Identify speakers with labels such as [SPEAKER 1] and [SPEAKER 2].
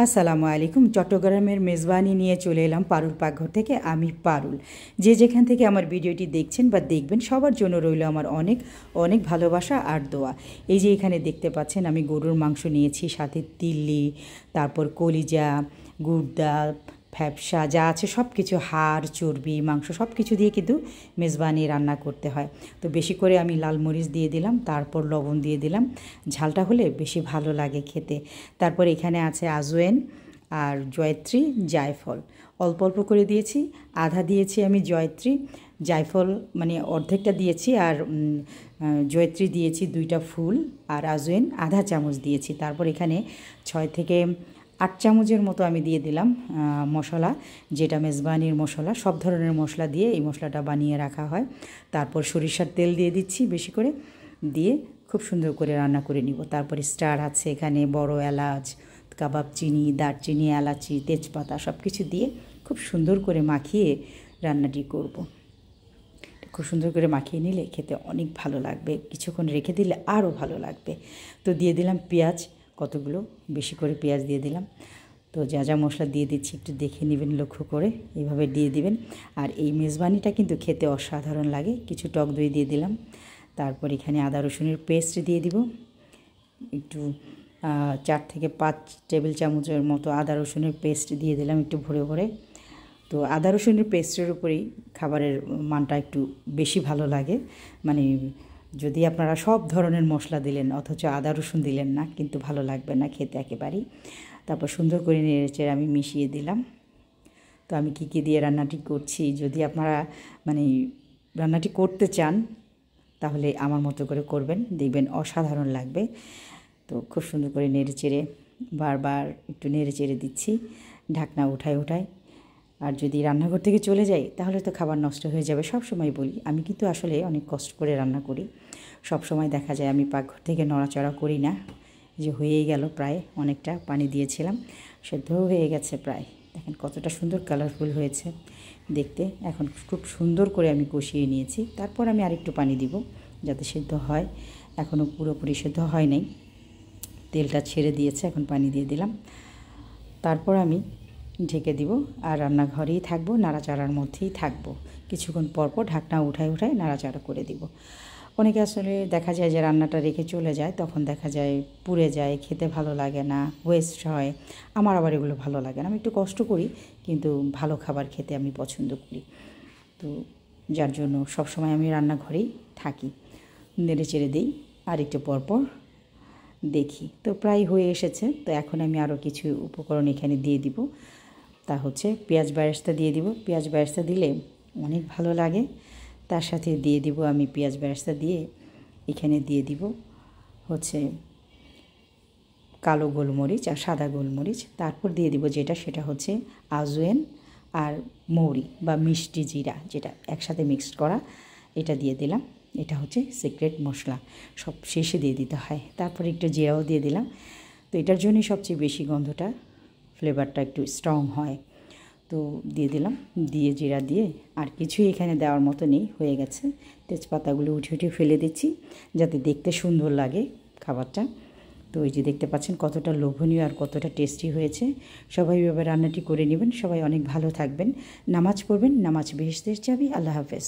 [SPEAKER 1] আসসালামু আলাইকুম। চট্টগ্রামের মেজবানি নিয়ে চলে এলাম পারুল পাকঘর থেকে। আমি পারুল। যে যেখান থেকে আমার ভিডিওটি দেখছেন বা দেখবেন সবার জন্য রইল আমার অনেক অনেক ভালোবাসা আর দোয়া। এই যে এখানে দেখতে পাচ্ছেন আমি গরুর মাংস নিয়েছি, সাথে তিল্লি, তারপর কলিজা, গুর্দা, ফ্যাপসা যা আছে সব কিছু, হাড়, চর্বি, মাংস সব কিছু দিয়ে কিন্তু মেজবানি রান্না করতে হয়। তো বেশি করে আমি লাল মরিচ দিয়ে দিলাম, তারপর লবণ দিয়ে দিলাম, ঝালটা হলে বেশি ভালো লাগে খেতে। তারপর এখানে আছে আজওয়াইন আর জয়ত্রী, জায়ফল অল্প অল্প করে দিয়েছি। আধা দিয়েছি আমি জয়ত্রী, জায়ফল মানে অর্ধেকটা দিয়েছি, আর জয়ত্রী দিয়েছি 2টা ফুল, আর আজওয়াইন আধা চামচ দিয়েছি। তারপর এখানে 6 থেকে 8 চামচের মতো আমি দিয়ে দিলাম মশলা, যেটা মেজবানির মশলা। সব ধরনের মশলা দিয়ে এই মশলাটা বানিয়ে রাখা হয়। তারপর সরিষার তেল দিয়ে দিচ্ছি বেশি করে, দিয়ে খুব সুন্দর করে রান্না করে নিব। তারপরে স্টার আছে এখানে, বড় এলাচ, কাবাব চিনি, দারচিনি, এলাচি, তেজপাতা সব কিছু দিয়ে খুব সুন্দর করে মাখিয়ে রান্নাটি করব। খুব সুন্দর করে মাখিয়ে নিলে খেতে অনেক ভালো লাগবে, কিছুক্ষণ রেখে দিলে আরও ভালো লাগবে। তো দিয়ে দিলাম পেঁয়াজ, কতগুলো বেশি করে পেঁয়াজ দিয়ে দিলাম। তো যা যা মশলা দিয়ে দিচ্ছি একটু দেখে নেবেন, লক্ষ্য করে এইভাবে দিয়ে দিবেন। আর এই মেজবানিটা কিন্তু খেতে অসাধারণ লাগে। কিছু টক দই দিয়ে দিলাম। তারপর এখানে আদা রসুনের পেস্ট দিয়ে দিব, একটু 4 থেকে 5 টেবিল চামচের মতো আদা রসুনের পেস্ট দিয়ে দিলাম একটু ভরে ভরে। তো আদা রসুনের পেস্টের উপরেই খাবারের মানটা একটু বেশি ভালো লাগে। মানে যদি আপনারা সব ধরনের মশলা দিলেন অথচ আদা রসুন দিলেন না, কিন্তু ভালো লাগবে না খেতে একেবারেই। তারপর সুন্দর করে নেড়েচেড়ে আমি মিশিয়ে দিলাম। তো আমি কী দিয়ে রান্নাটি করছি, যদি আপনারা মানে রান্নাটি করতে চান তাহলে আমার মতো করে করবেন, দেখবেন অসাধারণ লাগবে। তো খুব সুন্দর করে নেড়েচেড়ে বারবার একটু নেড়েচেড়ে দিচ্ছি, ঢাকনা উঠায়। আর যদি রান্নাঘর থেকে চলে যাই তাহলে তো খাবার নষ্ট হয়ে যাবে। সব সময় বলি, আমি কিন্তু আসলে অনেক কষ্ট করে রান্না করি। সব সময় দেখা যায় আমি পাকঘর থেকে নড়াচড়া করি না। যে হয়েই গেল প্রায়, অনেকটা পানি দিয়েছিলাম, সেদ্ধও হয়ে গেছে প্রায়। দেখেন কতটা সুন্দর কালারফুল হয়েছে দেখতে। এখন খুব সুন্দর করে আমি কষিয়ে নিয়েছি। তারপর আমি আরেকটু পানি দিব যাতে সেদ্ধ হয়। এখনও পুরোপুরি সেদ্ধ হয় নাই, তেলটা ছেড়ে দিয়েছে, এখন পানি দিয়ে দিলাম। তারপর আমি ঢেকে দিব আর রান্নাঘরেই থাকবো, নাড়াচাড়ার মধ্যেই থাকবো। কিছুক্ষণ পরপর ঢাকনা উঠায় নাড়াচাড়া করে দিব। অনেকে আসলে দেখা যায় যে রান্নাটা রেখে চলে যায়, তখন দেখা যায় পুড়ে যায়, খেতে ভালো লাগে না, ওয়েস্ট হয়। আমার আবার এগুলো ভালো লাগে না। আমি একটু কষ্ট করি, কিন্তু ভালো খাবার খেতে আমি পছন্দ করি। তো যার জন্য সবসময় আমি রান্নাঘরেই থাকি, নেড়ে চেড়ে দিই আর একটু পরপর দেখি। তো প্রায় হয়ে এসেছে। তো এখন আমি আরও কিছু উপকরণ এখানে দিয়ে দিব। তা হচ্ছে পেঁয়াজ বেরেস্তা দিয়ে দিব। পেঁয়াজ বেরেস্তা দিলে অনেক ভালো লাগে। তার সাথে দিয়ে দিব আমি পেঁয়াজ বেরেস্তা দিয়ে এখানে দিয়ে দিব হচ্ছে কালো গোলমরিচ আর সাদা গোলমরিচ। তারপর দিয়ে দিব সেটা হচ্ছে আজওয়াইন আর মৌরি বা মিষ্টি জিরা, যেটা একসাথে মিক্সড করা, এটা দিয়ে দিলাম। এটা হচ্ছে সিক্রেট মশলা, সব শেষে দিয়ে দিতে হয়। তারপর একটু জিরাও দিয়ে দিলাম। তো এটার জন্যই সবচেয়ে বেশি গন্ধটা, ফ্লেভারটা একটু স্ট্রং হয়। তো দিয়ে দিলাম, দিয়ে জিরা দিয়ে আর কিছুই এখানে দেওয়ার মতো নেই, হয়ে গেছে। তেজপাতাগুলো উঠে ফেলে দিচ্ছি যাতে দেখতে সুন্দর লাগে খাবারটা। তো এই যে দেখতে পাচ্ছেন কতটা লোভনীয় আর কতটা টেস্টি হয়েছে। সবাই এভাবে রান্নাটি করে নেবেন। সবাই অনেক ভালো থাকবেন, নামাজ পড়বেন, নামাজ বেহেশতের চাবি। আল্লাহ হাফেজ।